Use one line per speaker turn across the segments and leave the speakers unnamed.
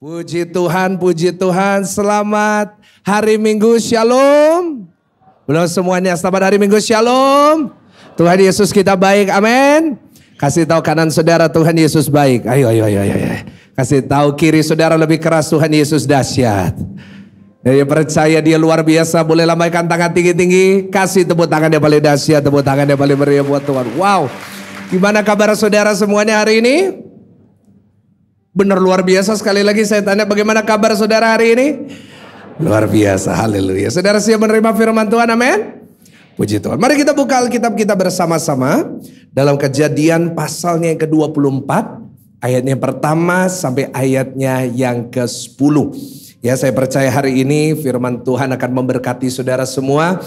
Puji Tuhan, selamat hari Minggu, shalom. Belum semuanya, selamat hari Minggu, shalom. Tuhan Yesus kita baik, amin. Kasih tahu kanan saudara, Tuhan Yesus baik. Ayo. Kasih tahu kiri saudara lebih keras, Tuhan Yesus dahsyat. Dia percaya dia luar biasa, boleh lambaikan tangan tinggi-tinggi. Kasih tepuk tangan yang paling dahsyat, tepuk tangan yang paling meriah buat Tuhan. Wow, gimana kabar saudara semuanya hari ini? Benar luar biasa, sekali lagi saya tanya bagaimana kabar saudara hari ini? Luar biasa, haleluya. Saudara siap menerima firman Tuhan, amin? Puji Tuhan. Mari kita buka Alkitab kita bersama-sama dalam Kejadian pasalnya yang ke-24, ayatnya yang pertama sampai ayatnya yang ke-10. Ya, saya percaya hari ini firman Tuhan akan memberkati saudara semua.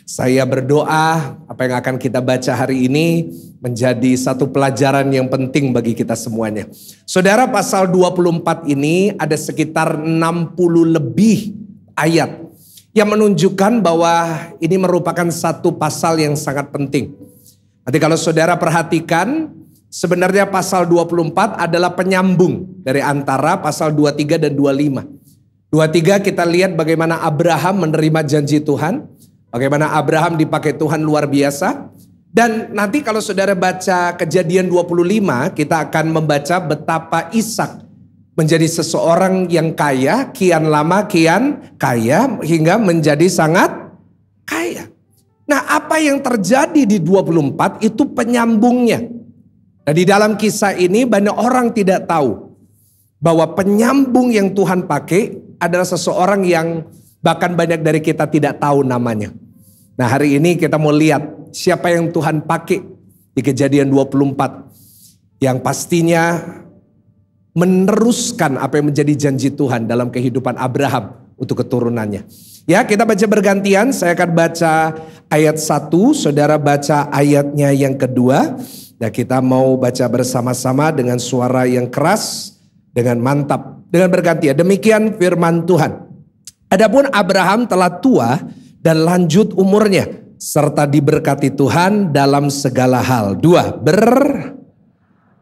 Saya berdoa apa yang akan kita baca hari ini menjadi satu pelajaran yang penting bagi kita semuanya. Saudara, pasal 24 ini ada sekitar 60 lebih ayat yang menunjukkan bahwa ini merupakan satu pasal yang sangat penting. Nanti kalau saudara perhatikan, sebenarnya pasal 24 adalah penyambung dari antara pasal 23 dan 25. 23 kita lihat bagaimana Abraham menerima janji Tuhan. Bagaimana Abraham dipakai Tuhan luar biasa. Dan nanti kalau saudara baca Kejadian 25, kita akan membaca betapa Ishak menjadi seseorang yang kaya, kian lama kian kaya, hingga menjadi sangat kaya. Nah, apa yang terjadi di 24 itu penyambungnya. Nah, di dalam kisah ini banyak orang tidak tahu bahwa penyambung yang Tuhan pakai adalah seseorang yang bahkan banyak dari kita tidak tahu namanya. Nah, hari ini kita mau lihat siapa yang Tuhan pakai di Kejadian 24. Yang pastinya meneruskan apa yang menjadi janji Tuhan dalam kehidupan Abraham untuk keturunannya. Ya, kita baca bergantian. Saya akan baca ayat 1, saudara baca ayatnya yang kedua. Dan kita mau baca bersama-sama dengan suara yang keras, dengan mantap, dengan bergantian. Demikian firman Tuhan. Adapun Abraham telah tua dan lanjut umurnya, serta diberkati Tuhan dalam segala hal. 2,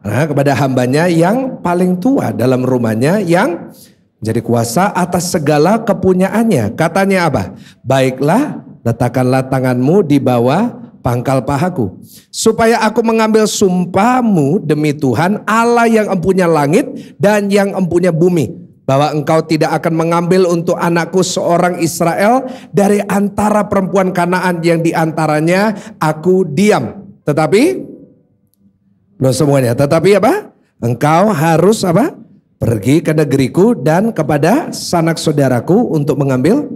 kepada hambanya yang paling tua dalam rumahnya yang menjadi kuasa atas segala kepunyaannya. Katanya apa? Baiklah, letakkanlah tanganmu di bawah pangkal pahaku, supaya aku mengambil sumpahmu demi Tuhan Allah yang empunya langit dan yang empunya bumi, bahwa engkau tidak akan mengambil untuk anakku seorang Israel dari antara perempuan Kanaan yang diantaranya aku diam. Tetapi, belum semuanya, tetapi apa? Engkau harus apa? Pergi ke negeriku dan kepada sanak saudaraku untuk mengambil.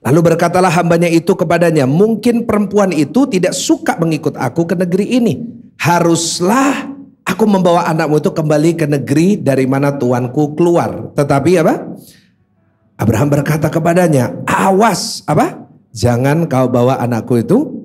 Lalu berkatalah hambanya itu kepadanya, mungkin perempuan itu tidak suka mengikut aku ke negeri ini. Haruslah aku membawa anakmu itu kembali ke negeri dari mana tuanku keluar. Tetapi apa? Abraham berkata kepadanya, awas apa? Jangan kau bawa anakku itu.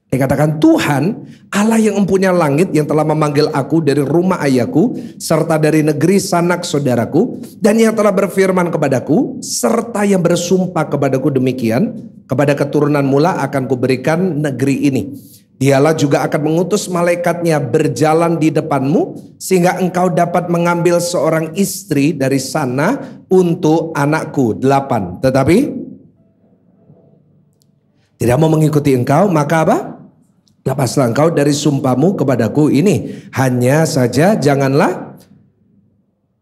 Dikatakan Tuhan Allah yang empunya langit yang telah memanggil aku dari rumah ayahku serta dari negeri sanak saudaraku, dan yang telah berfirman kepadaku serta yang bersumpah kepadaku demikian, kepada keturunan mula akan kuberikan negeri ini. Dialah juga akan mengutus malaikatnya berjalan di depanmu, sehingga engkau dapat mengambil seorang istri dari sana untuk anakku. 8. Tetapi tidak mau mengikuti engkau, maka apa? Lepaslah engkau dari sumpahmu kepadaku ini. Hanya saja janganlah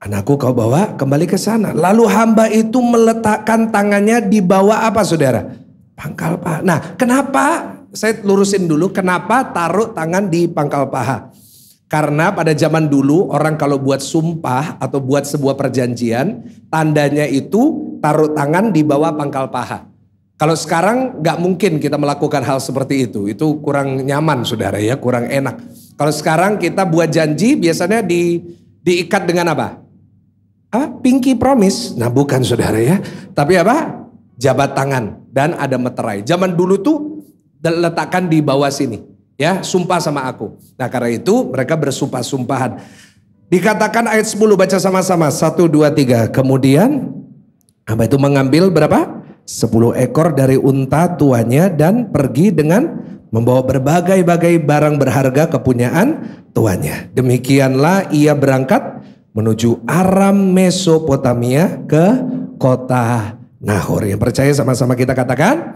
anakku kau bawa kembali ke sana. Lalu hamba itu meletakkan tangannya di bawah apa saudara? Pangkal paha. Nah, kenapa? Saya lurusin dulu, kenapa taruh tangan di pangkal paha? Karena pada zaman dulu orang kalau buat sumpah atau buat sebuah perjanjian, tandanya itu taruh tangan di bawah pangkal paha. Kalau sekarang gak mungkin kita melakukan hal seperti itu kurang nyaman saudara ya, kurang enak. Kalau sekarang kita buat janji biasanya diikat dengan apa? Pinky promise. Nah bukan saudara ya, tapi apa? Jabat tangan dan ada meterai. Zaman dulu tuh letakkan di bawah sini ya, sumpah sama aku. Nah karena itu mereka bersumpah-sumpahan. Dikatakan ayat 10, baca sama-sama 1, 2, 3. Kemudian hamba itu mengambil berapa? 10 ekor dari unta tuannya dan pergi dengan membawa berbagai-bagai barang berharga kepunyaan tuannya. Demikianlah ia berangkat menuju Aram Mesopotamia ke kota Nahor. Yang percaya sama-sama kita katakan.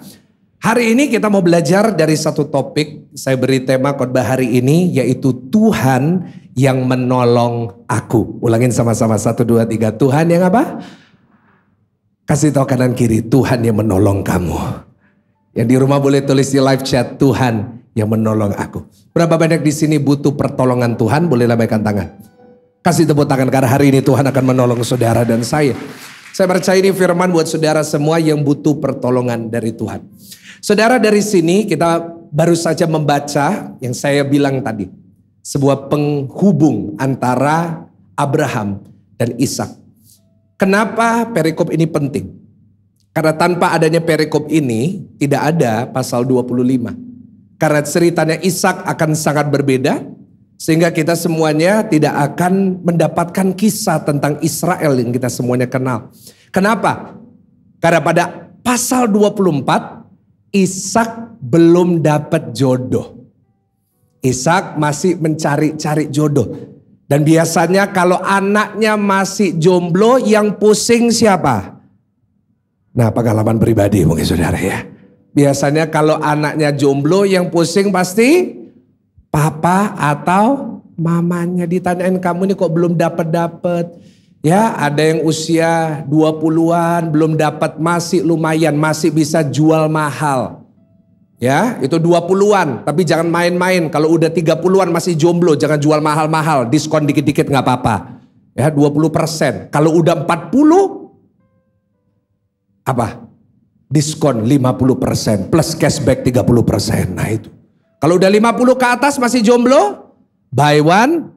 Hari ini kita mau belajar dari satu topik. Saya beri tema khotbah hari ini yaitu Tuhan yang menolong aku. Ulangin sama-sama 1, 2, 3. Tuhan yang apa? Kasih tahu kanan kiri, Tuhan yang menolong kamu. Yang di rumah boleh tulis di live chat, Tuhan yang menolong aku. Berapa banyak di sini butuh pertolongan Tuhan? Boleh lambaikan tangan. Kasih tepuk tangan karena hari ini Tuhan akan menolong saudara dan saya. Saya percaya ini firman buat saudara semua yang butuh pertolongan dari Tuhan. Saudara, dari sini kita baru saja membaca yang saya bilang tadi. Sebuah penghubung antara Abraham dan Ishak. Kenapa perikop ini penting? Karena tanpa adanya perikop ini tidak ada pasal 25. Karena ceritanya Ishak akan sangat berbeda. Sehingga kita semuanya tidak akan mendapatkan kisah tentang Israel yang kita semuanya kenal. Kenapa? Karena pada pasal 24 Ishak belum dapat jodoh. Ishak masih mencari-cari jodoh. Dan biasanya kalau anaknya masih jomblo yang pusing siapa? Nah, pengalaman pribadi mungkin saudara ya. Biasanya kalau anaknya jomblo yang pusing pasti papa atau mamanya. Ditanyain, kamu ini kok belum dapat. Ya, ada yang usia 20-an belum dapat, masih lumayan, masih bisa jual mahal. Ya, itu 20-an, tapi jangan main-main. Kalau udah 30-an masih jomblo, jangan jual mahal-mahal, diskon dikit-dikit nggak apa-apa. Ya, 20%. Kalau udah 40, apa? Diskon 50% plus cashback 30%. Nah itu. Kalau udah 50 ke atas masih jomblo, buy one.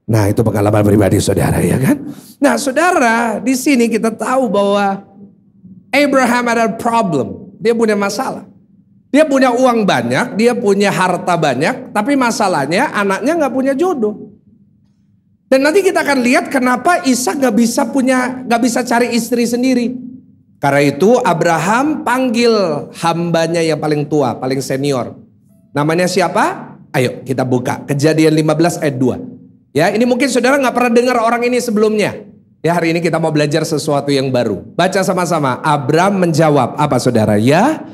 Nah itu pengalaman pribadi saudara ya kan. Nah saudara, di sini kita tahu bahwa Abraham ada problem. Dia punya masalah. Dia punya uang banyak, dia punya harta banyak, tapi masalahnya anaknya nggak punya jodoh. Dan nanti kita akan lihat kenapa Ishak nggak bisa cari istri sendiri. Karena itu Abraham panggil hambanya yang paling tua, paling senior. Namanya siapa? Ayo kita buka Kejadian 15 ayat 2. Ya, ini mungkin saudara nggak pernah dengar orang ini sebelumnya. Ya, hari ini kita mau belajar sesuatu yang baru. Baca sama-sama. Abram menjawab, apa saudara? Ya,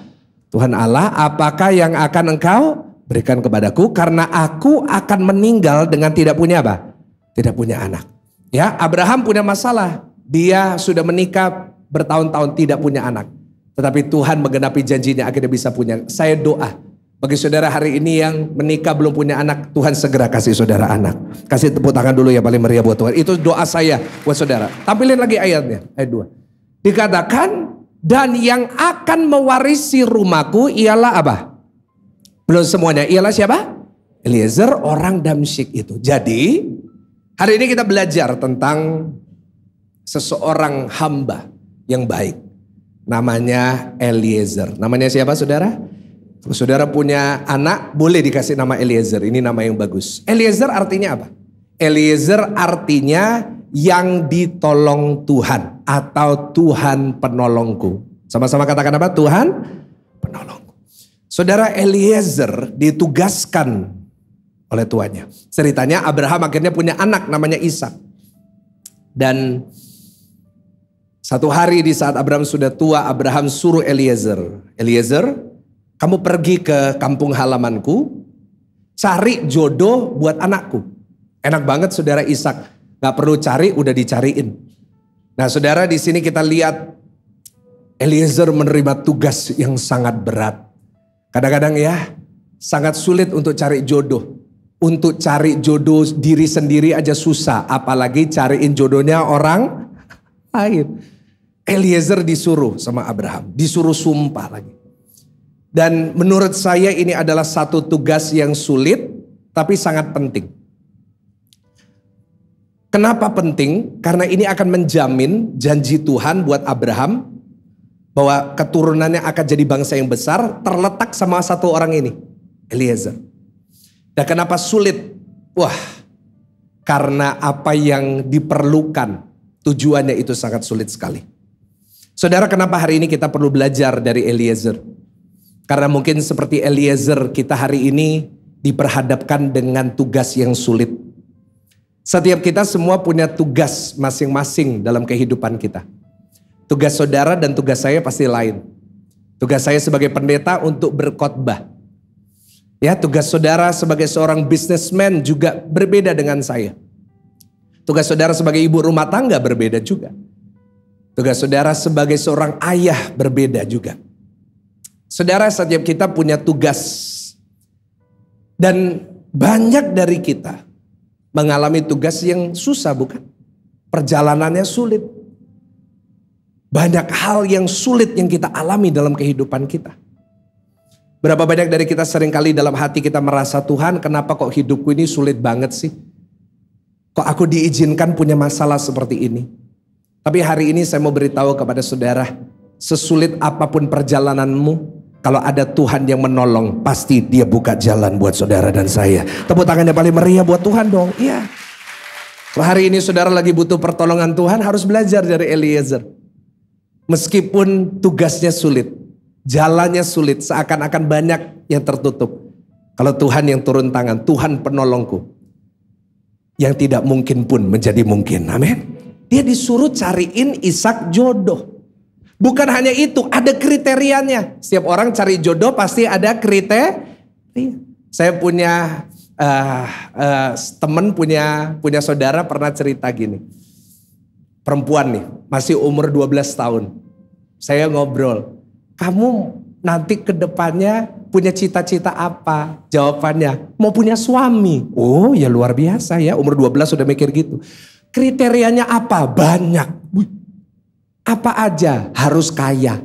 Tuhan Allah, apakah yang akan engkau berikan kepadaku? Karena aku akan meninggal dengan tidak punya apa? Tidak punya anak. Ya, Abraham punya masalah. Dia sudah menikah bertahun-tahun tidak punya anak. Tetapi Tuhan menggenapi janjinya akhirnya bisa punya. Saya doa bagi saudara hari ini yang menikah belum punya anak, Tuhan segera kasih saudara anak. Kasih tepuk tangan dulu ya paling meriah buat Tuhan. Itu doa saya buat saudara. Tampilin lagi ayatnya, ayat 2. Dikatakan, dan yang akan mewarisi rumahku ialah apa? Belum semuanya, ialah siapa? Eliezer orang Damsyik itu. Jadi hari ini kita belajar tentang seseorang hamba yang baik. Namanya Eliezer. Namanya siapa saudara? Kalau saudara punya anak boleh dikasih nama Eliezer. Ini nama yang bagus. Eliezer artinya apa? Eliezer artinya yang ditolong Tuhan atau Tuhan penolongku. Sama-sama katakan apa? Tuhan penolongku. Saudara, Eliezer ditugaskan oleh tuannya. Ceritanya Abraham akhirnya punya anak namanya Ishak. Dan satu hari di saat Abraham sudah tua, Abraham suruh Eliezer, kamu pergi ke kampung halamanku, cari jodoh buat anakku. Enak banget saudara Ishak, gak perlu cari, udah dicariin. Nah saudara, di sini kita lihat Eliezer menerima tugas yang sangat berat. Kadang-kadang ya sangat sulit untuk cari jodoh. Untuk cari jodoh diri sendiri aja susah, apalagi cariin jodohnya orang lain. Eliezer disuruh sama Abraham, disuruh sumpah lagi. Dan menurut saya ini adalah satu tugas yang sulit tapi sangat penting. Kenapa penting? Karena ini akan menjamin janji Tuhan buat Abraham bahwa keturunannya akan jadi bangsa yang besar terletak sama satu orang ini, Eliezer. Dan kenapa sulit? Wah, karena apa yang diperlukan tujuannya itu sangat sulit sekali. Saudara, kenapa hari ini kita perlu belajar dari Eliezer? Karena mungkin seperti Eliezer kita hari ini diperhadapkan dengan tugas yang sulit. Setiap kita semua punya tugas masing-masing dalam kehidupan kita. Tugas saudara dan tugas saya pasti lain. Tugas saya sebagai pendeta untuk berkhotbah. Ya, tugas saudara sebagai seorang businessman juga berbeda dengan saya. Tugas saudara sebagai ibu rumah tangga berbeda juga. Tugas saudara sebagai seorang ayah berbeda juga. Saudara, setiap kita punya tugas. Dan banyak dari kita mengalami tugas yang susah, bukan? Perjalanannya sulit. Banyak hal yang sulit yang kita alami dalam kehidupan kita. Berapa banyak dari kita seringkali dalam hati kita merasa, Tuhan, kenapa kok hidupku ini sulit banget sih? Kok aku diizinkan punya masalah seperti ini? Tapi hari ini saya mau beritahu kepada saudara, sesulit apapun perjalananmu, kalau ada Tuhan yang menolong, pasti Dia buka jalan buat saudara dan saya. Tepuk tangan yang paling meriah buat Tuhan dong. Iya. Kalau hari ini saudara lagi butuh pertolongan Tuhan, harus belajar dari Eliezer. Meskipun tugasnya sulit, jalannya sulit, seakan-akan banyak yang tertutup. Kalau Tuhan yang turun tangan, Tuhan penolongku. Yang tidak mungkin pun menjadi mungkin. Amin. Dia disuruh cariin Ishak jodoh. Bukan hanya itu, ada kriterianya. Setiap orang cari jodoh pasti ada kriteria. Saya punya teman punya saudara pernah cerita gini. Perempuan nih, masih umur 12 tahun. Saya ngobrol, kamu nanti ke depannya punya cita-cita apa? Jawabannya, mau punya suami. Oh ya luar biasa ya, umur 12 sudah mikir gitu. Kriterianya apa? Banyak. Apa aja? Harus kaya.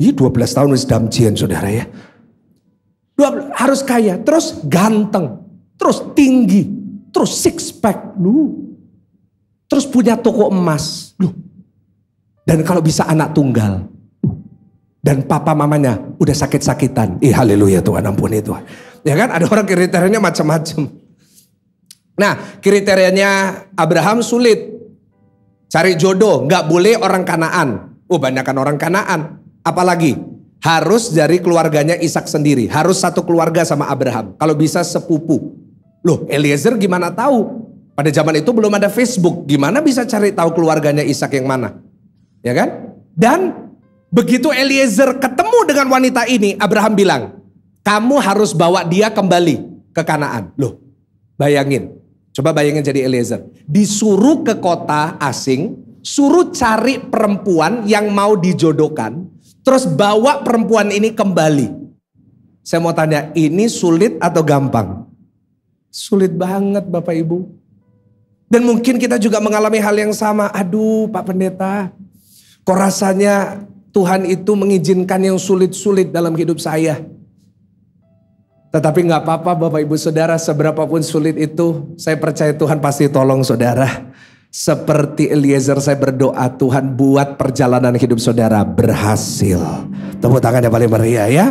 Ih 12 tahun wis damjian saudara ya. Harus kaya, terus ganteng, terus tinggi, terus six pack. Terus punya toko emas. Dan kalau bisa anak tunggal. Dan papa mamanya udah sakit-sakitan. Haleluya Tuhan, ampuni Tuhan. Ya kan, ada orang kriterianya macam-macam. Nah, kriterianya Abraham sulit. Cari jodoh, gak boleh orang Kanaan. Banyakan orang Kanaan. Apalagi, harus dari keluarganya Ishak sendiri. Harus satu keluarga sama Abraham. Kalau bisa sepupu. Eliezer gimana tahu? Pada zaman itu belum ada Facebook. Gimana bisa cari tahu keluarganya Ishak yang mana? Ya kan? Dan begitu Eliezer ketemu dengan wanita ini, Abraham bilang, kamu harus bawa dia kembali ke Kanaan. Bayangin. Coba bayangin jadi Eliezer. Disuruh ke kota asing, suruh cari perempuan yang mau dijodohkan, terus bawa perempuan ini kembali. Saya mau tanya, ini sulit atau gampang? Sulit banget Bapak Ibu. Dan mungkin kita juga mengalami hal yang sama. Aduh Pak Pendeta, kok rasanya Tuhan itu mengizinkan yang sulit-sulit dalam hidup saya. Tetapi gak apa-apa Bapak Ibu Saudara, seberapapun sulit itu, saya percaya Tuhan pasti tolong saudara. Seperti Eliezer saya berdoa, Tuhan buat perjalanan hidup saudara berhasil. Tepuk tangan yang paling meriah ya.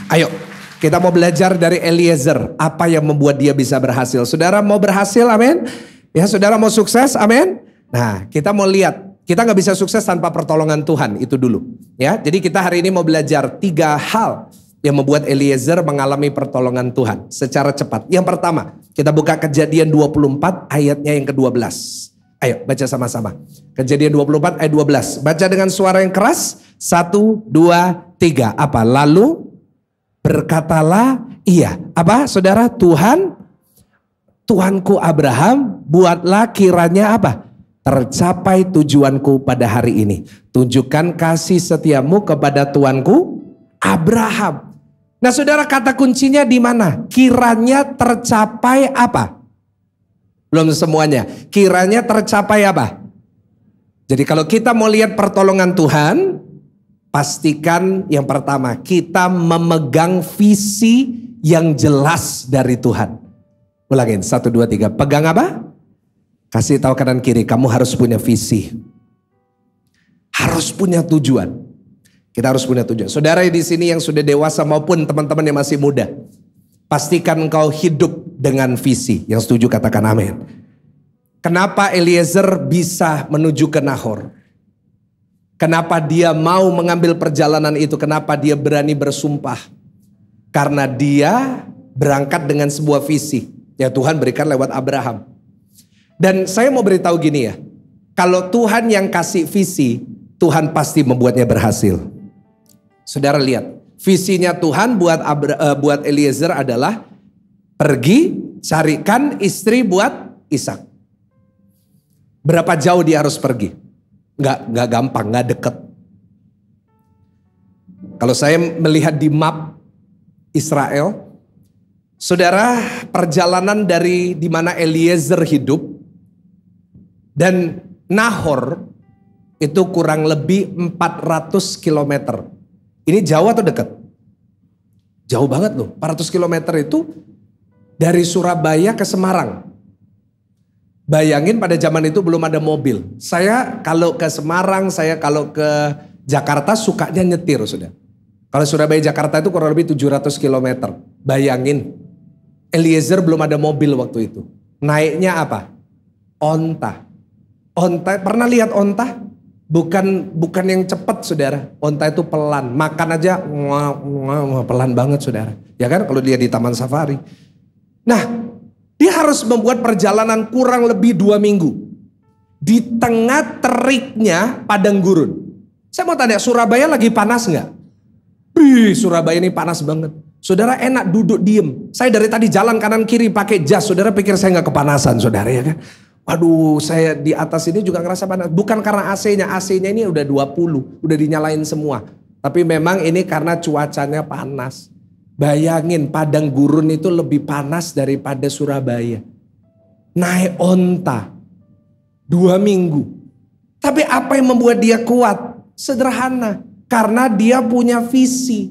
Ayo kita mau belajar dari Eliezer, apa yang membuat dia bisa berhasil. Saudara mau berhasil, amin. Ya saudara mau sukses, amin. Nah kita mau lihat, kita gak bisa sukses tanpa pertolongan Tuhan, itu dulu. Ya, jadi kita hari ini mau belajar 3 hal yang membuat Eliezer mengalami pertolongan Tuhan secara cepat. Yang pertama, kita buka Kejadian 24 ayatnya yang ke-12. Ayo baca sama-sama. Kejadian 24 ayat 12. Baca dengan suara yang keras. 1, 2, 3. Apa? Lalu berkatalah iya. Apa saudara? Tuhanku Abraham, buatlah kiranya apa? Tercapai tujuanku pada hari ini. Tunjukkan kasih setiamu kepada Tuanku Abraham. Nah saudara, kata kuncinya di mana? Kiranya tercapai apa? Belum semuanya. Kiranya tercapai apa? Jadi kalau kita mau lihat pertolongan Tuhan, pastikan yang pertama, kita memegang visi yang jelas dari Tuhan. Ulangin, 1, 2, 3. Pegang apa? Kasih tahu kanan kiri, kamu harus punya visi. Harus punya tujuan. Kita harus punya tujuan. Saudara di sini yang sudah dewasa maupun teman-teman yang masih muda, pastikan engkau hidup dengan visi. Yang setuju katakan amin. Kenapa Eliezer bisa menuju ke Nahor? Kenapa dia mau mengambil perjalanan itu? Kenapa dia berani bersumpah? Karena dia berangkat dengan sebuah visi yang Tuhan berikan lewat Abraham. Dan saya mau beritahu gini ya. Kalau Tuhan yang kasih visi, Tuhan pasti membuatnya berhasil. Saudara lihat, visinya Tuhan buat Eliezer adalah pergi carikan istri buat Ishak. Berapa jauh dia harus pergi? Nggak gampang, nggak deket. Kalau saya melihat di map Israel, saudara, perjalanan dari di mana Eliezer hidup dan Nahor itu kurang lebih 400 km. Ini jauh atau dekat? Jauh banget loh. 400 km itu dari Surabaya ke Semarang. Bayangin pada zaman itu belum ada mobil. Saya kalau ke Semarang, saya kalau ke Jakarta sukanya nyetir, sudah. Kalau Surabaya Jakarta itu kurang lebih 700 km. Bayangin, Eliezer belum ada mobil waktu itu. Naiknya apa? Onta. Onta, pernah lihat onta? Bukan yang cepat, saudara. Onta itu pelan. Makan aja pelan banget, saudara. Ya kan kalau dia di Taman Safari. Nah, dia harus membuat perjalanan kurang lebih 2 minggu. Di tengah teriknya padang gurun. Saya mau tanya, Surabaya lagi panas nggak? Surabaya ini panas banget. Saudara enak duduk diem. Saya dari tadi jalan kanan kiri pakai jas. Saudara pikir saya nggak kepanasan, saudara, ya kan? Waduh, saya di atas ini juga ngerasa panas. Bukan karena AC-nya. AC-nya ini udah 20. Udah dinyalain semua. Tapi memang ini karena cuacanya panas. Bayangin padang gurun itu lebih panas daripada Surabaya. Naik onta. 2 minggu. Tapi apa yang membuat dia kuat? Sederhana. Karena dia punya visi.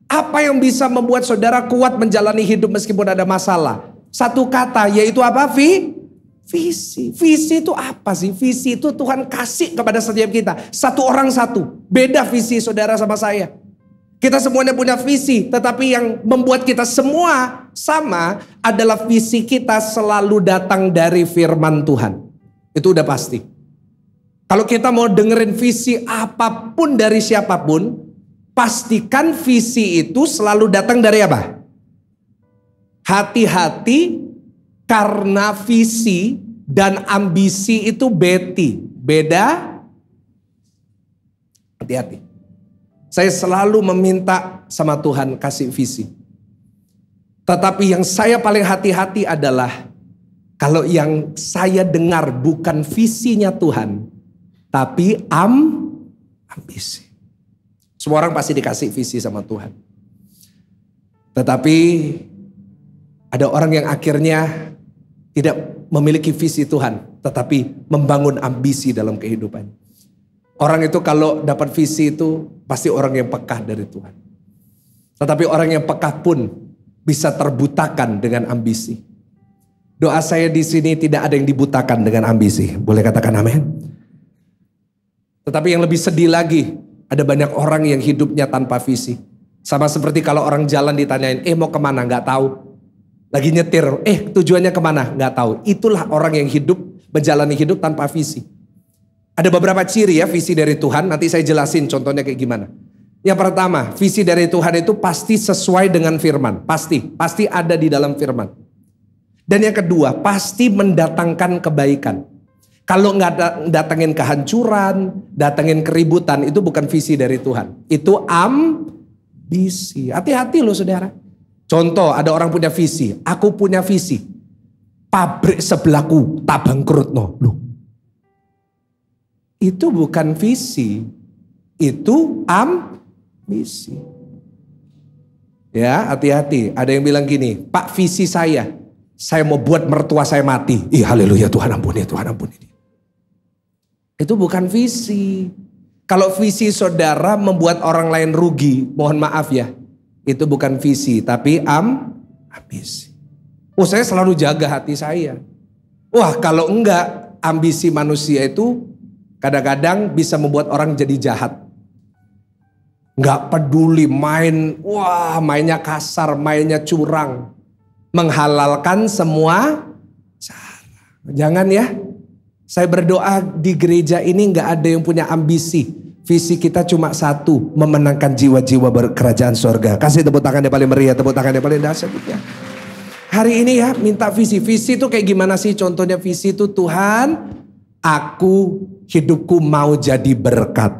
Apa yang bisa membuat saudara kuat menjalani hidup meskipun ada masalah? Satu kata, yaitu apa? Visi. Visi itu apa sih? Visi itu Tuhan kasih kepada setiap kita. Satu orang satu. Beda visi saudara sama saya. Kita semuanya punya visi. Tetapi yang membuat kita semua sama adalah visi kita selalu datang dari firman Tuhan. Itu udah pasti. Kalau kita mau dengerin visi apapun dari siapapun, pastikan visi itu selalu datang dari apa? Hati-hati, karena visi dan ambisi itu beda. Hati-hati. Saya selalu meminta sama Tuhan kasih visi. Tetapi yang saya paling hati-hati adalah kalau yang saya dengar bukan visinya Tuhan, tapi ambisi. Semua orang pasti dikasih visi sama Tuhan. Tetapi ada orang yang akhirnya tidak memiliki visi Tuhan, tetapi membangun ambisi dalam kehidupan. Orang itu kalau dapat visi itu pasti orang yang peka dari Tuhan. Tetapi orang yang peka pun bisa terbutakan dengan ambisi. Doa saya di sini tidak ada yang dibutakan dengan ambisi. Boleh katakan amin? Tetapi yang lebih sedih lagi, ada banyak orang yang hidupnya tanpa visi. Sama seperti kalau orang jalan ditanyain, mau kemana? Gak tahu. Lagi nyetir, tujuannya kemana? Gak tahu. Itulah orang yang menjalani hidup tanpa visi. Ada beberapa ciri ya visi dari Tuhan, nanti saya jelasin contohnya kayak gimana. Yang pertama, visi dari Tuhan itu pasti sesuai dengan firman. Pasti ada di dalam firman. Dan yang kedua, pasti mendatangkan kebaikan. Kalau nggak datengin kehancuran, datengin keributan, itu bukan visi dari Tuhan. Itu ambisi. Hati-hati loh saudara. Contoh, ada orang punya visi. Aku punya visi. Pabrik sebelahku tak bangkrut no. Loh. Itu bukan visi. Itu ambisi. Ya, hati-hati. Ada yang bilang gini, Pak, visi saya mau buat mertua saya mati. Haleluya, Tuhan ampuni, Tuhan ampuni. Itu bukan visi. Kalau visi saudara membuat orang lain rugi, mohon maaf ya. Itu bukan visi, tapi ambisi. Saya selalu jaga hati saya. Kalau enggak, ambisi manusia itu kadang-kadang bisa membuat orang jadi jahat. Enggak peduli mainnya kasar, mainnya curang. Menghalalkan semua cara. Jangan ya. Saya berdoa di gereja ini nggak ada yang punya ambisi. Visi kita cuma satu, memenangkan jiwa-jiwa berkerajaan surga. Kasih tepuk tangan yang paling meriah, tepuk tangan yang paling dahsyat. Ya. hari ini ya minta visi. Visi itu kayak gimana sih? Contohnya visi itu, Tuhan, hidupku mau jadi berkat.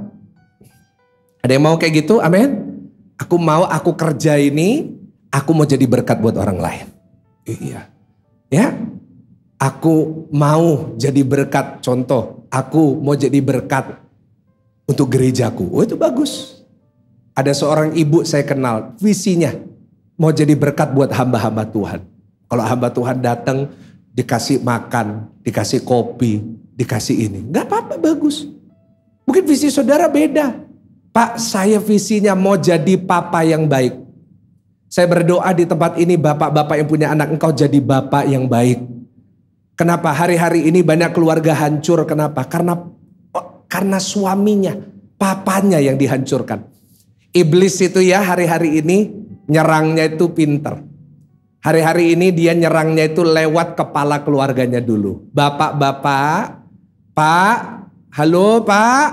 Ada yang mau kayak gitu? Amin. Aku kerja ini, aku mau jadi berkat buat orang lain. Iya. Ya. Aku mau jadi berkat. Contoh, aku mau jadi berkat untuk gerejaku. Oh, itu bagus. Ada seorang ibu saya kenal, visinya mau jadi berkat buat hamba-hamba Tuhan. Kalau hamba Tuhan datang, dikasih makan, dikasih kopi, dikasih ini. Gak apa-apa, bagus. Mungkin visi saudara beda. Pak, saya visinya mau jadi papa yang baik. Saya berdoa di tempat ini, bapak-bapak yang punya anak, engkau jadi bapak yang baik. Kenapa? Hari-hari ini banyak keluarga hancur. Kenapa? Karena suaminya, papanya yang dihancurkan. Iblis itu ya hari-hari ini nyerangnya itu pinter. Hari-hari ini dia nyerangnya itu lewat kepala keluarganya dulu. Bapak-bapak, Pak, halo Pak.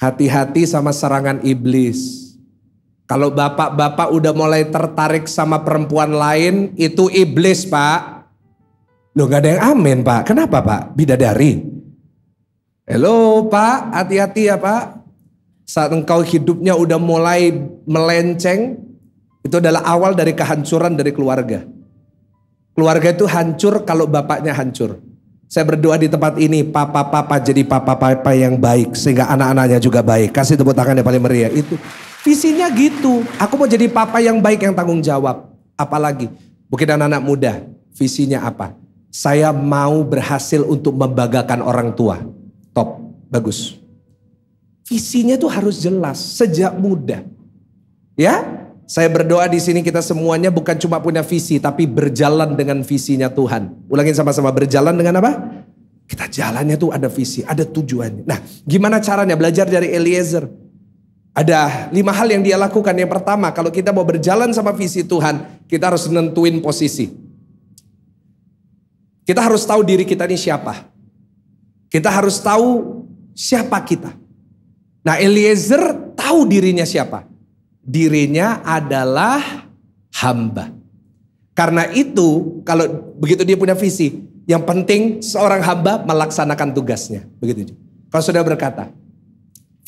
Hati-hati sama serangan iblis. Kalau bapak-bapak udah mulai tertarik sama perempuan lain, itu iblis Pak. Loh gak ada yang amin Pak. Kenapa Pak? Bidadari. Halo Pak, hati-hati ya Pak. Saat engkau hidupnya udah mulai melenceng, itu adalah awal dari kehancuran dari keluarga. Keluarga itu hancur kalau bapaknya hancur. Saya berdoa di tempat ini, papa-papa jadi papa-papa yang baik. Sehingga anak-anaknya juga baik. Kasih tepuk tangan yang paling meriah. Itu visinya gitu. Aku mau jadi papa yang baik yang tanggung jawab. Apalagi, mungkin anak-anak muda, visinya apa? Saya mau berhasil untuk membanggakan orang tua. Top, bagus. Visinya tuh harus jelas sejak muda. Ya, saya berdoa di sini kita semuanya bukan cuma punya visi, tapi berjalan dengan visinya Tuhan. Ulangin sama-sama, berjalan dengan apa? Kita jalannya tuh ada visi, ada tujuannya. Nah, gimana caranya? Belajar dari Eliezer. Ada 5 hal yang dia lakukan. Yang pertama, kalau kita mau berjalan sama visi Tuhan, kita harus nentuin posisi. Kita harus tahu diri kita ini siapa. Kita harus tahu siapa kita. Nah, Eliezer tahu dirinya siapa. Dirinya adalah hamba. Karena itu, kalau begitu dia punya visi, yang penting seorang hamba melaksanakan tugasnya. Begitu. Kalau sudah berkata,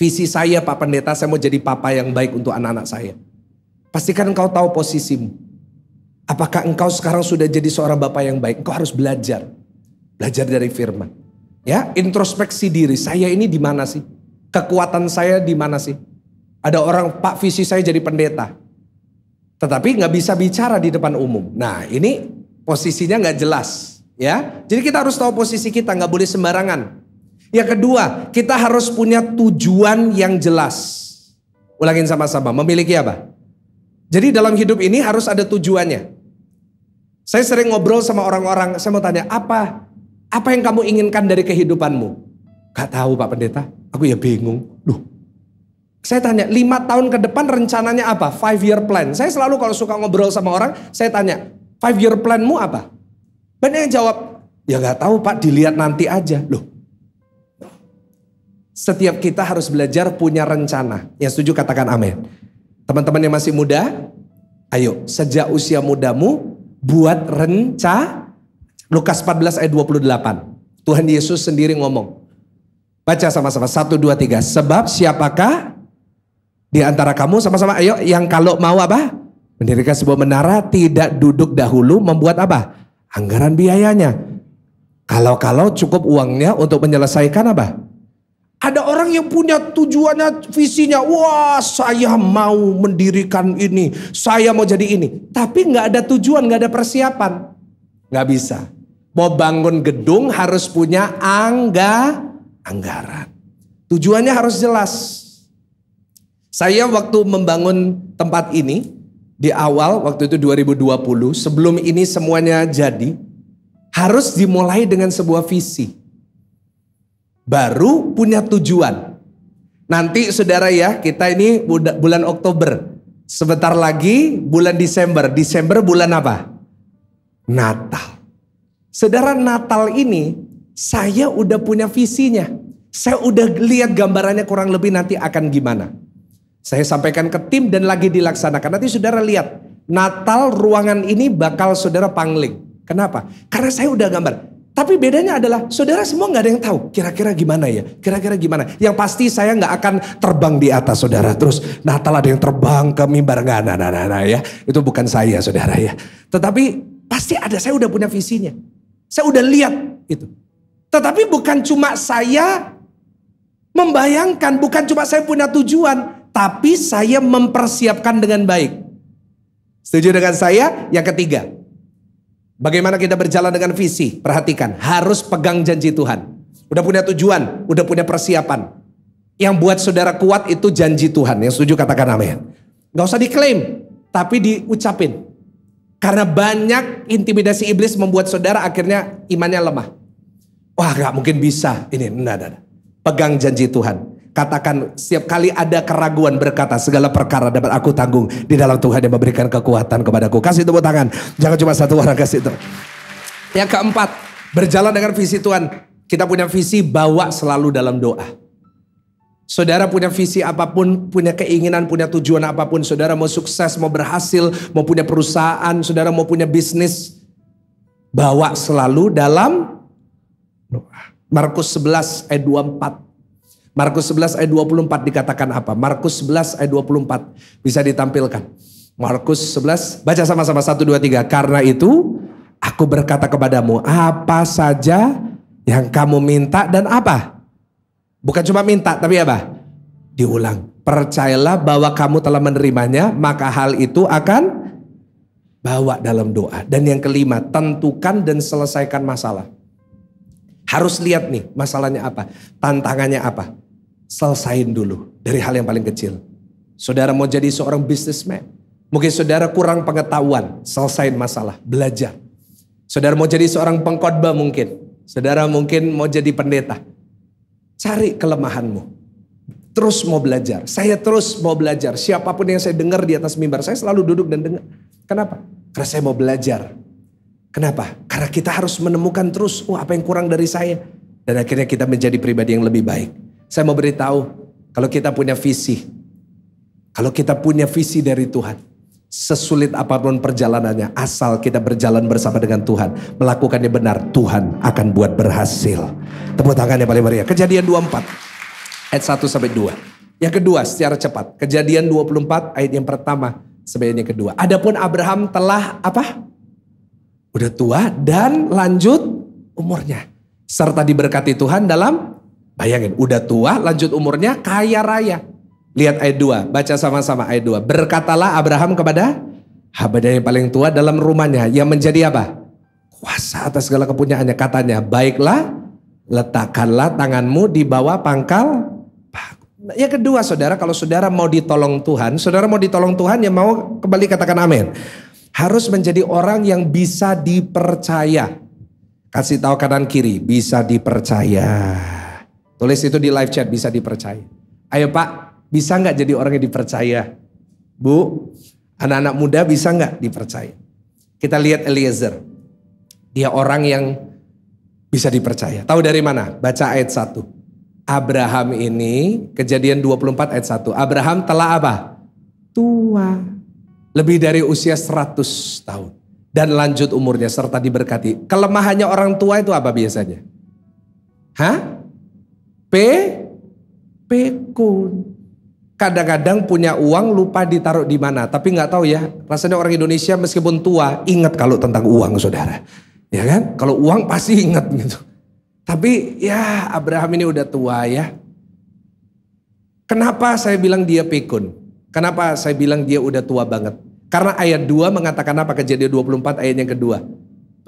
visi saya Pak Pendeta, saya mau jadi papa yang baik untuk anak-anak saya. Pastikan engkau tahu posisimu. Apakah engkau sekarang sudah jadi seorang bapak yang baik? Engkau harus belajar. Belajar dari firman. Ya, introspeksi diri. Saya ini di mana sih? Kekuatan saya di mana sih? Ada orang, Pak, visi saya jadi pendeta. Tetapi nggak bisa bicara di depan umum. Nah, ini posisinya nggak jelas. Ya, jadi kita harus tahu posisi kita, nggak boleh sembarangan. Yang kedua, kita harus punya tujuan yang jelas. Ulangin sama-sama, memiliki apa? Jadi dalam hidup ini harus ada tujuannya. Saya sering ngobrol sama orang-orang, saya mau tanya, apa yang kamu inginkan dari kehidupanmu? Gak tahu Pak Pendeta, aku ya bingung. Loh, saya tanya 5 tahun ke depan rencananya apa? 5-year plan. Saya selalu kalau suka ngobrol sama orang, saya tanya, 5-year planmu apa? Banyak yang jawab, ya gak tahu Pak, dilihat nanti aja. Loh, setiap kita harus belajar punya rencana. Yang setuju katakan amin. Teman-teman yang masih muda, ayo sejak usia mudamu buat rencana. Lukas 14 ayat 28. Tuhan Yesus sendiri ngomong. Baca sama-sama 1, 2, 3. Sebab siapakah di antara kamu, sama-sama ayo, yang kalau mau apa? Mendirikan sebuah menara tidak duduk dahulu membuat apa? Anggaran biayanya. Kalau cukup uangnya untuk menyelesaikan apa? Ada orang yang punya tujuannya, visinya, wah saya mau mendirikan ini, saya mau jadi ini. Tapi gak ada tujuan, gak ada persiapan. Gak bisa. Mau bangun gedung harus punya anggaran. Tujuannya harus jelas. Saya waktu membangun tempat ini, di awal waktu itu 2020, sebelum ini semuanya jadi, harus dimulai dengan sebuah visi. Baru punya tujuan. Nanti saudara ya, kita ini bulan Oktober. Sebentar lagi bulan Desember. Desember bulan apa? Natal. Saudara, Natal ini saya udah punya visinya. Saya udah lihat gambarannya kurang lebih nanti akan gimana. Saya sampaikan ke tim dan lagi dilaksanakan. Nanti saudara lihat Natal ruangan ini bakal saudara pangling. Kenapa? Karena saya udah gambar. Tapi bedanya adalah saudara semua gak ada yang tahu kira-kira gimana ya. Kira-kira gimana. Yang pasti saya gak akan terbang di atas saudara. Terus Natal ada yang terbang ke mimbar. Nah ya. Itu bukan saya saudara ya. Tetapi pasti ada, saya udah punya visinya. Saya udah lihat itu. Tetapi bukan cuma saya membayangkan, bukan cuma saya punya tujuan, tapi saya mempersiapkan dengan baik. Setuju dengan saya? Yang ketiga, bagaimana kita berjalan dengan visi? Perhatikan, harus pegang janji Tuhan. Udah punya tujuan, udah punya persiapan. Yang buat saudara kuat itu janji Tuhan. Yang setuju katakan amin. Gak usah diklaim, tapi diucapin. Karena banyak intimidasi iblis membuat saudara akhirnya imannya lemah. Wah gak mungkin bisa. Ini enggak. Pegang janji Tuhan. Katakan setiap kali ada keraguan berkata segala perkara dapat aku tanggung di dalam Tuhan yang memberikan kekuatan kepadaku. Kasih tepuk tangan. Jangan cuma satu orang kasih itu. Yang keempat, berjalan dengan visi Tuhan. Kita punya visi, bawa selalu dalam doa. Saudara punya visi apapun, punya keinginan, punya tujuan apapun. Saudara mau sukses, mau berhasil, mau punya perusahaan, saudara mau punya bisnis. Bawa selalu dalam doa. Markus 11 ayat 24. Markus 11 ayat 24 dikatakan apa? Markus 11 ayat 24 bisa ditampilkan. Markus 11, baca sama-sama 1, 2, 3. Karena itu aku berkata kepadamu, apa saja yang kamu minta dan apa? Bukan cuma minta tapi apa? Diulang. Percayalah bahwa kamu telah menerimanya, maka hal itu akan bawa dalam doa. Dan yang kelima, tentukan dan selesaikan masalah. Harus lihat nih masalahnya apa, tantangannya apa. Selesain dulu dari hal yang paling kecil. Saudara mau jadi seorang businessman, mungkin saudara kurang pengetahuan, selesain masalah, belajar. Saudara mau jadi seorang pengkhotbah mungkin, saudara mungkin mau jadi pendeta. Cari kelemahanmu, terus mau belajar. Saya terus mau belajar, siapapun yang saya dengar di atas mimbar, saya selalu duduk dan dengar. Kenapa? Karena saya mau belajar. Kenapa? Karena kita harus menemukan terus, apa yang kurang dari saya. Dan akhirnya kita menjadi pribadi yang lebih baik. Saya mau beritahu, kalau kita punya visi. Kalau kita punya visi dari Tuhan. Sesulit apapun perjalanannya, asal kita berjalan bersama dengan Tuhan. Melakukannya benar, Tuhan akan buat berhasil. Tepuk tangannya paling meriah. Kejadian 24, ayat 1 sampai 2. Yang kedua, secara cepat. Kejadian 24, ayat yang pertama sampai yang kedua. Adapun Abraham telah apa? Udah tua dan lanjut umurnya. Serta diberkati Tuhan dalam, bayangin, udah tua, lanjut umurnya, kaya raya. Lihat ayat 2, baca sama-sama ayat 2. Berkatalah Abraham kepada hambanya yang paling tua dalam rumahnya, yang menjadi apa? Kuasa atas segala kepunyaannya. Katanya, baiklah, letakkanlah tanganmu di bawah pangkal. Yang kedua saudara, kalau saudara mau ditolong Tuhan, saudara mau ditolong Tuhan, yang mau kembali katakan amin. Harus menjadi orang yang bisa dipercaya. Kasih tahu kanan kiri, bisa dipercaya. Tulis itu di live chat, bisa dipercaya. Ayo Pak, bisa nggak jadi orang yang dipercaya? Bu, anak-anak muda bisa nggak dipercaya? Kita lihat Eliezer. Dia orang yang bisa dipercaya. Tahu dari mana? Baca ayat 1. Abraham ini, Kejadian 24 ayat 1. Abraham telah apa? Tua. Lebih dari usia 100 tahun. Dan lanjut umurnya serta diberkati. Kelemahannya orang tua itu apa biasanya? Hah? Pekun. Kadang-kadang punya uang lupa ditaruh di mana. Tapi gak tahu ya. Rasanya orang Indonesia meskipun tua ingat kalau tentang uang saudara. Ya kan? Kalau uang pasti ingat gitu. Tapi ya Abraham ini udah tua ya. Kenapa saya bilang dia pekun? Kenapa saya bilang dia udah tua banget? Karena ayat 2 mengatakan apa? Kejadian 24 ayat yang kedua.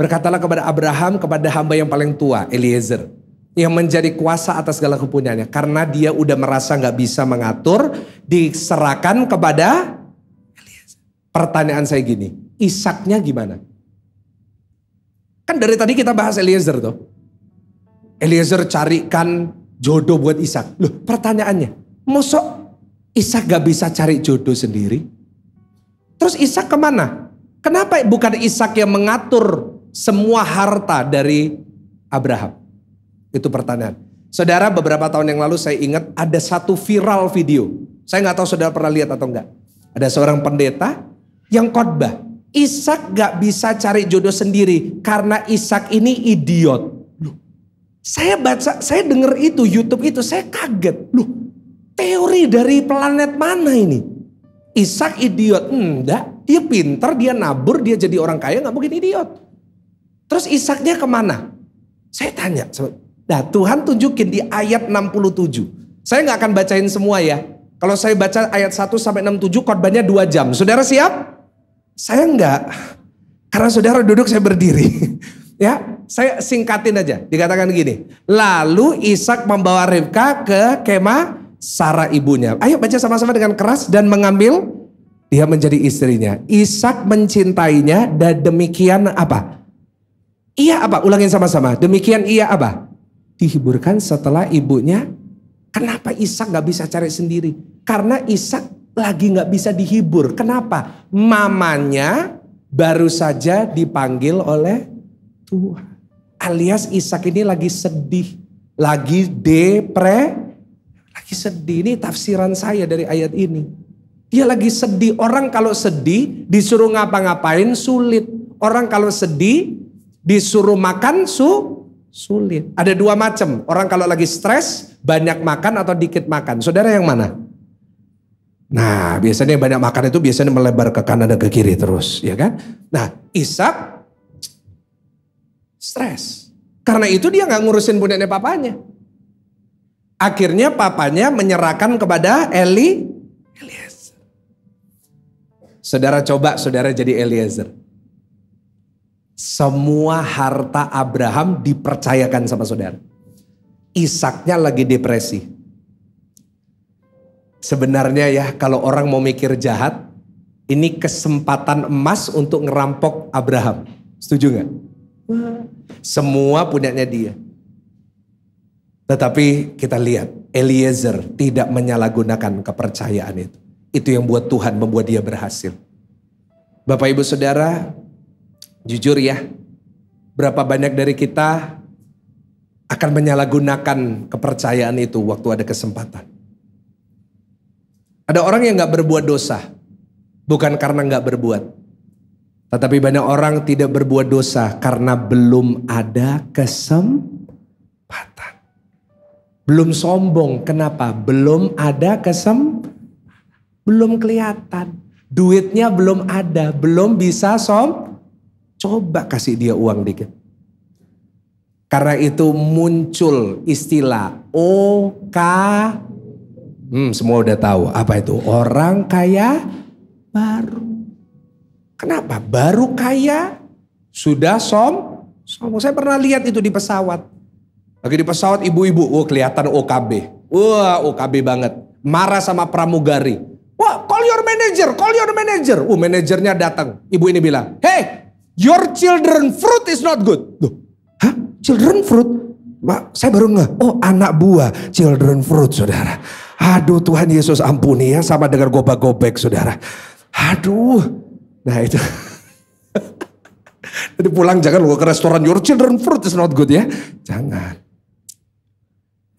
Berkatalah kepada Abraham, kepada hamba yang paling tua, Eliezer. Yang menjadi kuasa atas segala kepunyaannya. Karena dia udah merasa gak bisa mengatur, diserahkan kepada Eliezer. Pertanyaan saya gini, Ishaknya gimana? Kan dari tadi kita bahas Eliezer tuh. Eliezer carikan jodoh buat Ishak. Loh pertanyaannya, mosok Ishak gak bisa cari jodoh sendiri? Terus Ishak kemana? Kenapa bukan Ishak yang mengatur semua harta dari Abraham? Itu pertanyaan. Saudara, beberapa tahun yang lalu saya ingat ada satu viral video. Saya gak tahu saudara pernah lihat atau enggak. Ada seorang pendeta yang khotbah. Ishak gak bisa cari jodoh sendiri karena Ishak ini idiot. Loh, saya denger itu YouTube itu, saya kaget. Loh, teori dari planet mana ini? Ishak idiot? Enggak, dia pinter, dia nabur, dia jadi orang kaya, gak mungkin idiot. Terus Ishaknya kemana? Saya tanya, nah Tuhan tunjukin di ayat 67. Saya gak akan bacain semua ya. Kalau saya baca ayat 1 sampai 67 khotbahnya 2 jam. Saudara siap? Saya enggak. Karena saudara duduk saya berdiri. Ya, saya singkatin aja. Dikatakan gini. Lalu Ishak membawa Ribka ke kemah Sarah ibunya. Ayo baca sama-sama dengan keras. Dan mengambil dia menjadi istrinya. Ishak mencintainya dan demikian apa? Ia apa? Ulangin sama-sama. Demikian ia apa? Dihiburkan setelah ibunya. Kenapa Ishak gak bisa cari sendiri? Karena Ishak lagi gak bisa dihibur. Kenapa? Mamanya baru saja dipanggil oleh Tuhan. Alias Ishak ini lagi sedih. Lagi lagi sedih. Ini tafsiran saya dari ayat ini. Dia lagi sedih. Orang kalau sedih disuruh ngapa-ngapain sulit. Orang kalau sedih disuruh makan sulit. Ada 2 macam. Orang kalau lagi stres banyak makan atau dikit makan. Saudara yang mana? Nah, biasanya yang banyak makan itu biasanya melebar ke kanan dan ke kiri terus, ya kan? Nah, Ishak stres. Karena itu dia gak ngurusin bundanya papanya. Akhirnya papanya menyerahkan kepada Eliezer. Saudara coba saudara jadi Eliezer. Semua harta Abraham dipercayakan sama saudara. Ishaknya lagi depresi. Sebenarnya ya kalau orang mau mikir jahat, ini kesempatan emas untuk ngerampok Abraham. Setuju gak? Semua punyanya dia. Tetapi kita lihat Eliezer tidak menyalahgunakan kepercayaan itu. Itu yang buat Tuhan membuat dia berhasil. Bapak ibu saudara, jujur ya, berapa banyak dari kita akan menyalahgunakan kepercayaan itu waktu ada kesempatan. Ada orang yang gak berbuat dosa, bukan karena gak berbuat. Tetapi banyak orang tidak berbuat dosa karena belum ada kesempatan. Belum sombong, kenapa? Belum ada belum kelihatan. Duitnya belum ada, belum bisa coba kasih dia uang dikit. Karena itu muncul istilah OK. Semua udah tahu apa itu? Orang kaya baru. Kenapa? Baru kaya sudah sombong. Saya pernah lihat itu di pesawat. Lagi di pesawat ibu-ibu, kelihatan OKB. Wah, OKB banget. Marah sama pramugari. Wah, call your manager, call your manager. Manajernya datang. Ibu ini bilang, hey, your children fruit is not good. Loh, hah? Children fruit? Saya baru nggak. Oh, anak buah children fruit, saudara. Aduh, Tuhan Yesus ampuni ya, sama dengan gobak-gobek, saudara. Aduh, nah itu. Jadi pulang jangan lu ke restoran, your children fruit is not good ya. Jangan.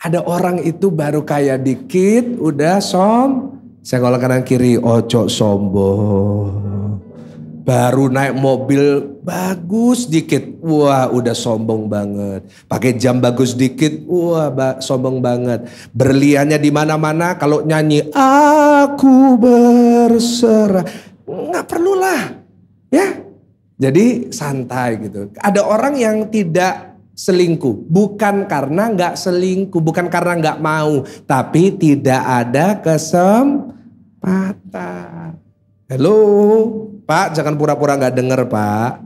Ada orang itu baru kaya dikit, udah saya kalau kanan kiri, ojo sombong. Baru naik mobil bagus dikit, wah udah sombong banget. Pakai jam bagus dikit, wah sombong banget. Berliannya di mana-mana, kalau nyanyi aku berserah, nggak perlulah, ya. Jadi santai gitu. Ada orang yang tidak selingkuh, bukan karena nggak selingkuh, bukan karena nggak mau, tapi tidak ada kesempatan. Halo, Pak, jangan pura-pura nggak dengar, Pak.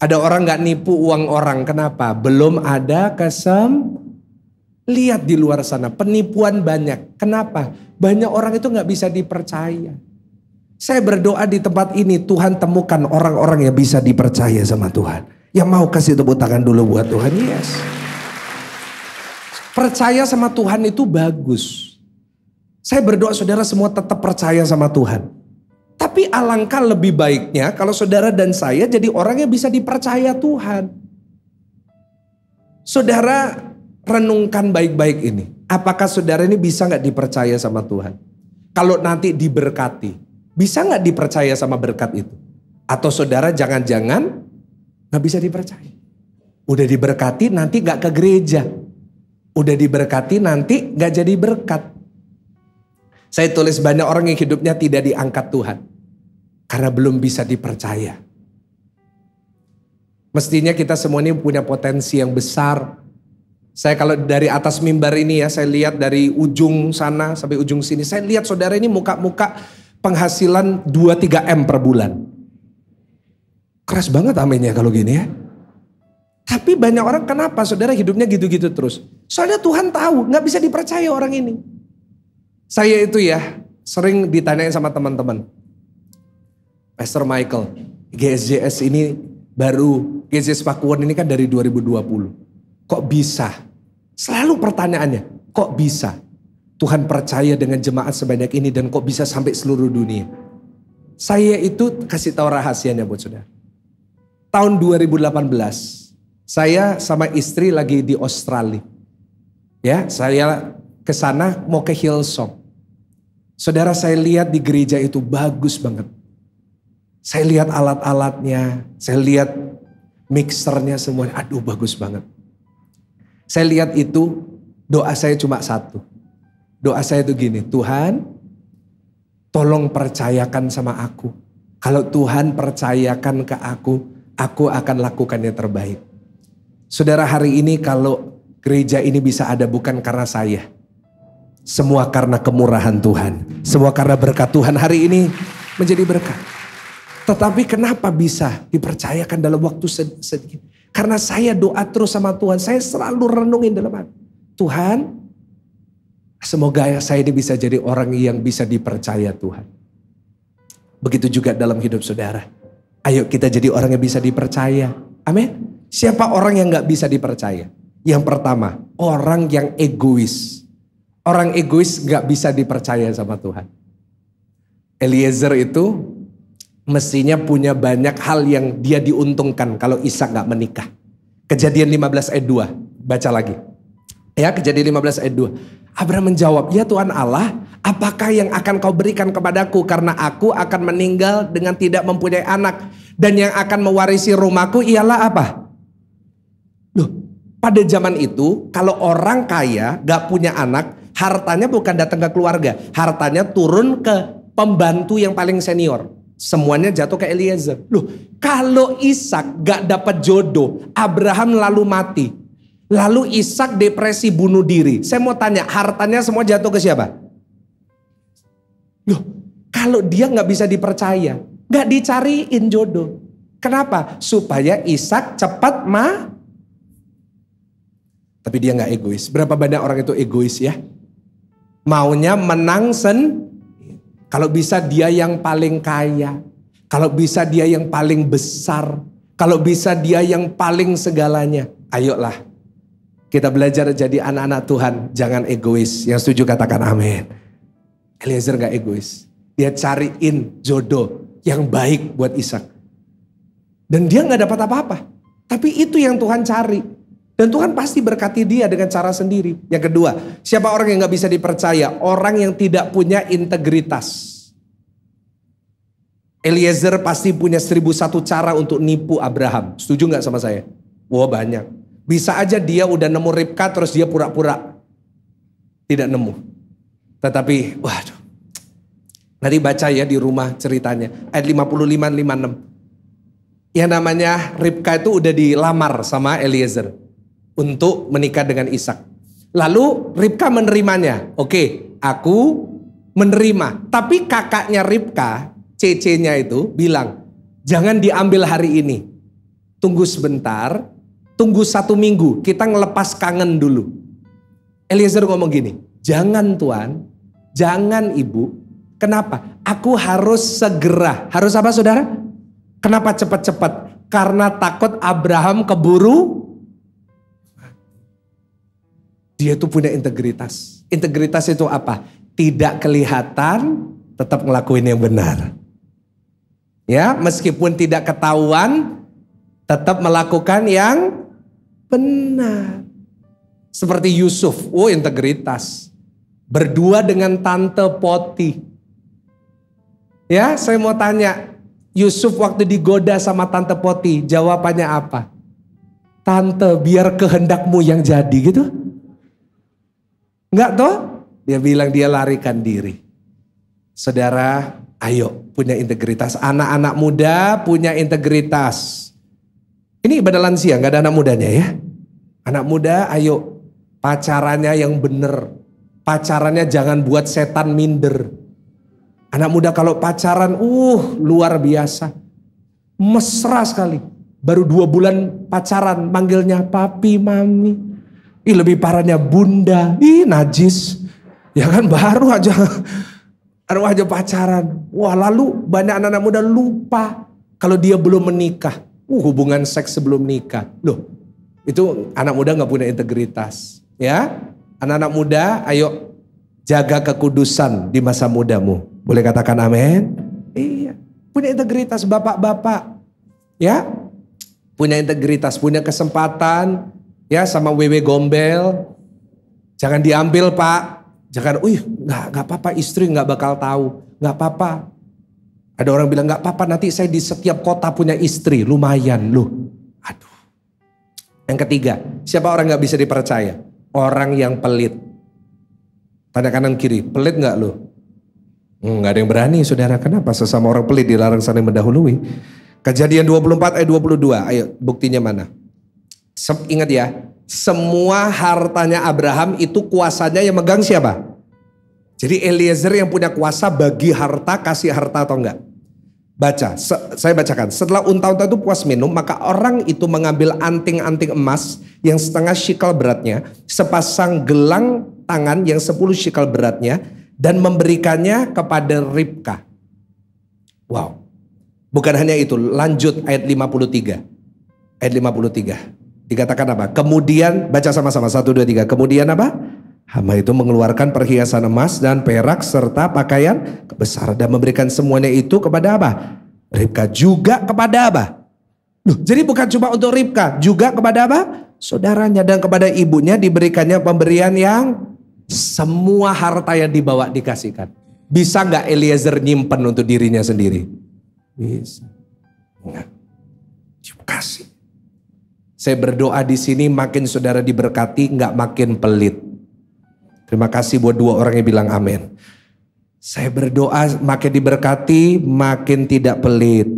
Ada orang nggak nipu uang orang, kenapa? Belum ada Lihat di luar sana, penipuan banyak. Kenapa? Banyak orang itu nggak bisa dipercaya. Saya berdoa di tempat ini, Tuhan temukan orang-orang yang bisa dipercaya sama Tuhan. Yang mau kasih tepuk tangan dulu buat Tuhan, yes. Percaya sama Tuhan itu bagus. Saya berdoa saudara semua tetap percaya sama Tuhan. Tapi alangkah lebih baiknya kalau saudara dan saya jadi orang yang bisa dipercaya Tuhan. Saudara renungkan baik-baik ini. Apakah saudara ini bisa gak dipercaya sama Tuhan? Kalau nanti diberkati. Bisa nggak dipercaya sama berkat itu? Atau saudara jangan-jangan nggak bisa dipercaya? Udah diberkati nanti nggak ke gereja. Udah diberkati nanti nggak jadi berkat. Saya tulis banyak orang yang hidupnya tidak diangkat Tuhan. Karena belum bisa dipercaya. Mestinya kita semua ini punya potensi yang besar. Saya kalau dari atas mimbar ini ya, saya lihat dari ujung sana sampai ujung sini. Saya lihat saudara ini muka-muka penghasilan 2-3 M per bulan. Keras banget aminnya kalau gini ya. Tapi banyak orang kenapa saudara hidupnya gitu-gitu terus. Soalnya Tuhan tahu gak bisa dipercaya orang ini. Saya itu ya sering ditanyain sama teman-teman. Pastor Michael, GSJS ini baru, GSJS Pakuwon ini kan dari 2020. Kok bisa? Selalu pertanyaannya, kok bisa? Tuhan percaya dengan jemaat sebanyak ini dan kok bisa sampai seluruh dunia? Saya itu kasih tahu rahasianya buat saudara. Tahun 2018, saya sama istri lagi di Australia. Ya, saya ke sana mau ke Hillsong. Saudara, saya lihat di gereja itu bagus banget. Saya lihat alat-alatnya, saya lihat mixernya semuanya, aduh bagus banget. Saya lihat itu, doa saya cuma satu. Doa saya itu gini, Tuhan tolong percayakan sama aku. Kalau Tuhan percayakan ke aku akan lakukan yang terbaik. Saudara, hari ini kalau gereja ini bisa ada bukan karena saya. Semua karena kemurahan Tuhan. Semua karena berkat Tuhan hari ini menjadi berkat. Tetapi kenapa bisa dipercayakan dalam waktu sedikit? Karena saya doa terus sama Tuhan. Saya selalu renungin dalam hati. Tuhan, semoga saya ini bisa jadi orang yang bisa dipercaya Tuhan. Begitu juga dalam hidup saudara. Ayo kita jadi orang yang bisa dipercaya. Amin. Siapa orang yang gak bisa dipercaya? Yang pertama, orang yang egois. Orang egois gak bisa dipercaya sama Tuhan. Eliezer itu mestinya punya banyak hal yang dia diuntungkan kalau Ishak gak menikah. Kejadian 15 ayat 2. Baca lagi. Ya, Kejadian 15 ayat 2. Abraham menjawab, ya Tuhan Allah, apakah yang akan kau berikan kepadaku? Karena aku akan meninggal dengan tidak mempunyai anak. Dan yang akan mewarisi rumahku ialah apa? Loh, pada zaman itu kalau orang kaya gak punya anak, hartanya bukan datang ke keluarga. Hartanya turun ke pembantu yang paling senior. Semuanya jatuh ke Eliezer. Loh, kalau Ishak gak dapat jodoh, Abraham lalu mati. Lalu Ishak depresi bunuh diri. Saya mau tanya, hartanya semua jatuh ke siapa? Loh, kalau dia gak bisa dipercaya, gak dicariin jodoh. Kenapa? Supaya Ishak cepat Tapi dia gak egois. Berapa banyak orang itu egois ya? Maunya menang kalau bisa dia yang paling kaya. Kalau bisa dia yang paling besar. Kalau bisa dia yang paling segalanya. Ayolah. Kita belajar jadi anak-anak Tuhan. Jangan egois. Yang setuju katakan amin. Eliezer gak egois. Dia cariin jodoh yang baik buat Ishak. Dan dia gak dapat apa-apa. Tapi itu yang Tuhan cari. Dan Tuhan pasti berkati dia dengan cara sendiri. Yang kedua, siapa orang yang gak bisa dipercaya? Orang yang tidak punya integritas. Eliezer pasti punya 1001 cara untuk nipu Abraham. Setuju gak sama saya? Wah, banyak. Bisa aja dia udah nemu Ribka terus dia pura-pura tidak nemu. Tetapi, waduh. Nanti baca ya di rumah ceritanya. Ayat 55-56. Yang namanya Ribka itu udah dilamar sama Eliezer. Untuk menikah dengan Ishak. Lalu Ribka menerimanya. Oke, aku menerima. Tapi kakaknya Ribka, cece-nya itu bilang, jangan diambil hari ini. Tunggu sebentar, tunggu 1 minggu, kita ngelepas kangen dulu. Eliezer ngomong gini, jangan Tuan, jangan Ibu. Kenapa? Aku harus segera. Harus apa saudara? Kenapa cepat-cepat? Karena takut Abraham keburu. Dia itu punya integritas. Integritas itu apa? Tidak kelihatan, tetap ngelakuin yang benar. Ya, meskipun tidak ketahuan, tetap melakukan yang benar. Seperti Yusuf, integritas. Berdua dengan Tante Poti. Ya, saya mau tanya, Yusuf waktu digoda sama Tante Poti, jawabannya apa? Tante, biar kehendakmu yang jadi gitu. Enggak toh? Dia bilang dia larikan diri. Saudara, ayo punya integritas. Anak-anak muda punya integritas. Ini ibadah lansia, gak ada anak mudanya ya. Anak muda, ayo pacarannya yang bener. Pacarannya jangan buat setan minder. Anak muda kalau pacaran, luar biasa. Mesra sekali. Baru 2 bulan pacaran, manggilnya papi, mami. Lebih parahnya bunda, najis. Ya kan baru aja pacaran. Wah, lalu banyak anak-anak muda lupa kalau dia belum menikah. Hubungan seks sebelum nikah. Loh, itu anak muda gak punya integritas. Ya, anak-anak muda ayo jaga kekudusan di masa mudamu. Boleh katakan amin? Iya, punya integritas bapak-bapak. Ya, punya integritas, punya kesempatan. Ya, sama wewe gombel. Jangan diambil pak. Jangan, gak apa-apa, istri gak bakal tahu. Gak apa-apa. Ada orang bilang gak apa-apa, nanti saya di setiap kota punya istri. Lumayan loh. Aduh. Yang ketiga, siapa orang gak bisa dipercaya? Orang yang pelit. Tanda kanan kiri, pelit gak lo? Gak ada yang berani saudara. Kenapa? Sesama orang pelit dilarang saling mendahului. Kejadian 24 ayat 22. Ayo buktinya mana? Ingat ya. Semua hartanya Abraham itu kuasanya yang megang siapa? Jadi Eliezer yang punya kuasa bagi harta, kasih harta atau enggak? Baca, saya bacakan. Setelah unta-unta itu puas minum, maka orang itu mengambil anting-anting emas yang setengah shikal beratnya, sepasang gelang tangan yang 10 shikal beratnya, dan memberikannya kepada Ribka. Wow. Bukan hanya itu, lanjut ayat 53. Ayat 53. Dikatakan apa? Kemudian, baca sama-sama, 1, 2, 3. Kemudian apa? Hamba itu mengeluarkan perhiasan emas dan perak serta pakaian kebesaran dan memberikan semuanya itu kepada apa? Ribka, juga kepada apa? Jadi bukan cuma untuk Ribka, juga kepada apa? Saudaranya, dan kepada ibunya diberikannya pemberian yang semua harta yang dibawa dikasihkan. Bisa nggak Eliezer nyimpen untuk dirinya sendiri? Bisa. Enggak. Kasih. Saya berdoa di sini makin saudara diberkati, nggak makin pelit. Terima kasih buat 2 orang yang bilang amin. Saya berdoa makin diberkati, makin tidak pelit.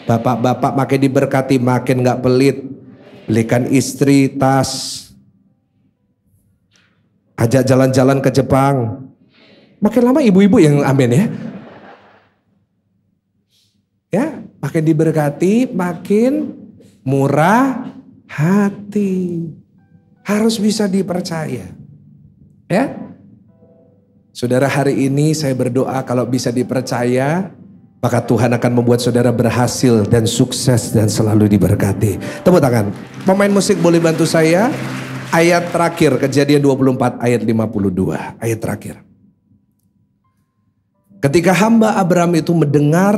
Bapak-bapak makin diberkati, makin nggak pelit. Belikan istri tas. Ajak jalan-jalan ke Jepang. Makin lama ibu-ibu yang amin ya. Ya, makin diberkati, makin murah hati. Harus bisa dipercaya. Ya. Saudara, hari ini saya berdoa kalau bisa dipercaya, maka Tuhan akan membuat saudara berhasil dan sukses dan selalu diberkati. Tepuk tangan. Pemain musik boleh bantu saya? Ayat terakhir, Kejadian 24 ayat 52. Ayat terakhir. Ketika hamba Abraham itu mendengar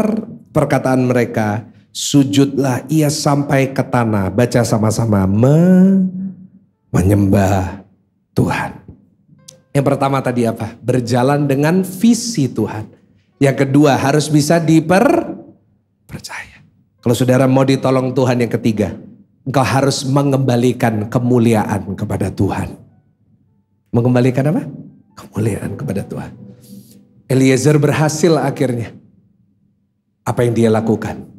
perkataan mereka, sujudlah ia sampai ke tanah. Baca sama-sama, menyembah Tuhan. Yang pertama tadi apa? Berjalan dengan visi Tuhan. Yang kedua harus bisa dipercaya. Kalau saudara mau ditolong Tuhan, yang ketiga, engkau harus mengembalikan kemuliaan kepada Tuhan. Mengembalikan apa? Kemuliaan kepada Tuhan. Eliezer berhasil akhirnya. Apa yang dia lakukan?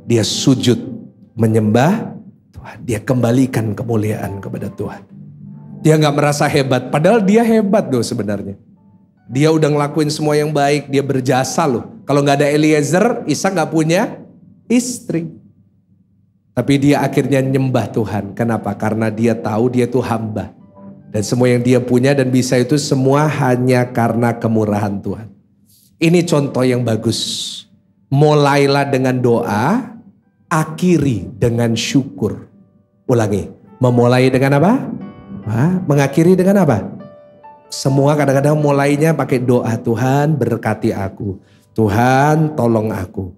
Dia sujud menyembah Tuhan. Dia kembalikan kemuliaan kepada Tuhan. Dia gak merasa hebat, padahal dia hebat loh sebenarnya. Dia udah ngelakuin semua yang baik, dia berjasa loh. Kalau gak ada Eliezer, Ishak gak punya istri. Tapi dia akhirnya nyembah Tuhan. Kenapa? Karena dia tahu dia itu hamba. Dan semua yang dia punya dan bisa itu semua hanya karena kemurahan Tuhan. Ini contoh yang bagus. Mulailah dengan doa, akhiri dengan syukur. Ulangi, memulai dengan apa? Mengakhiri dengan apa? Semua kadang-kadang mulainya pakai doa. Tuhan berkati aku. Tuhan tolong aku.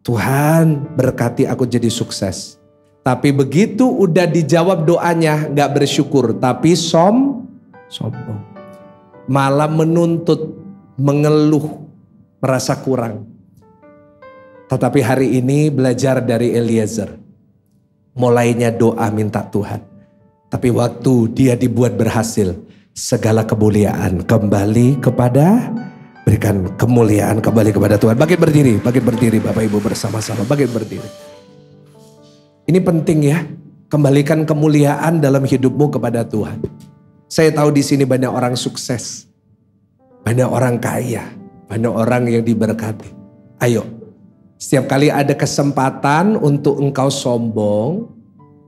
Tuhan berkati aku jadi sukses. Tapi begitu udah dijawab doanya gak bersyukur. Tapi sombong. Malah menuntut, mengeluh, merasa kurang. Tetapi hari ini belajar dari Eliezer. Mulainya doa minta Tuhan. Tapi waktu dia dibuat berhasil, segala kemuliaan kembali kepada, berikan kemuliaan kembali kepada Tuhan. Bangkit berdiri Bapak Ibu bersama-sama, bangkit berdiri. Ini penting ya, kembalikan kemuliaan dalam hidupmu kepada Tuhan. Saya tahu di sini banyak orang sukses, banyak orang kaya, banyak orang yang diberkati. Ayo, setiap kali ada kesempatan untuk engkau sombong,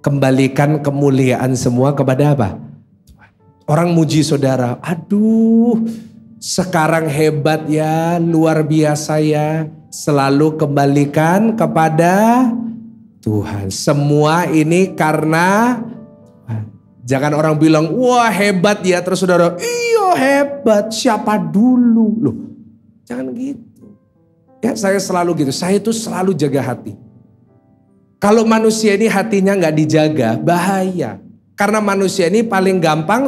kembalikan kemuliaan semua kepada apa? Orang muji saudara, aduh sekarang hebat ya, luar biasa ya. Selalu kembalikan kepada Tuhan. Semua ini karena Tuhan. Jangan orang bilang, wah hebat ya. Terus saudara, iya hebat, siapa dulu? Loh, jangan gitu. Ya saya selalu gitu, saya itu selalu jaga hati. Kalau manusia ini hatinya gak dijaga, bahaya. Karena manusia ini paling gampang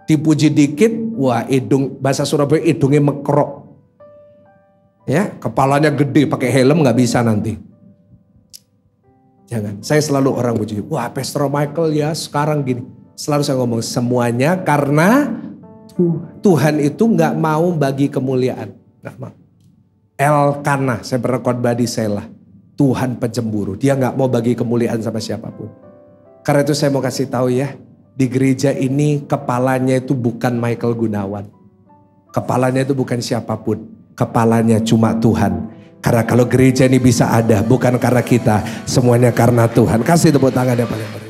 dipuji dikit, wah hidung, bahasa Surabaya hidungnya mekrok. Ya, kepalanya gede, pakai helm gak bisa nanti. Jangan, saya selalu orang puji, wah Pastor Michael ya sekarang gini. Selalu saya ngomong semuanya karena Tuhan itu gak mau bagi kemuliaan. Gak mau. Elkanah, saya pernah khotbah di Selah. Tuhan pencemburu, dia gak mau bagi kemuliaan sama siapapun. Karena itu saya mau kasih tahu ya, di gereja ini kepalanya itu bukan Michael Gunawan. Kepalanya itu bukan siapapun, kepalanya cuma Tuhan. Karena kalau gereja ini bisa ada, bukan karena kita, semuanya karena Tuhan. Kasih tepuk tangan yang paling beriman.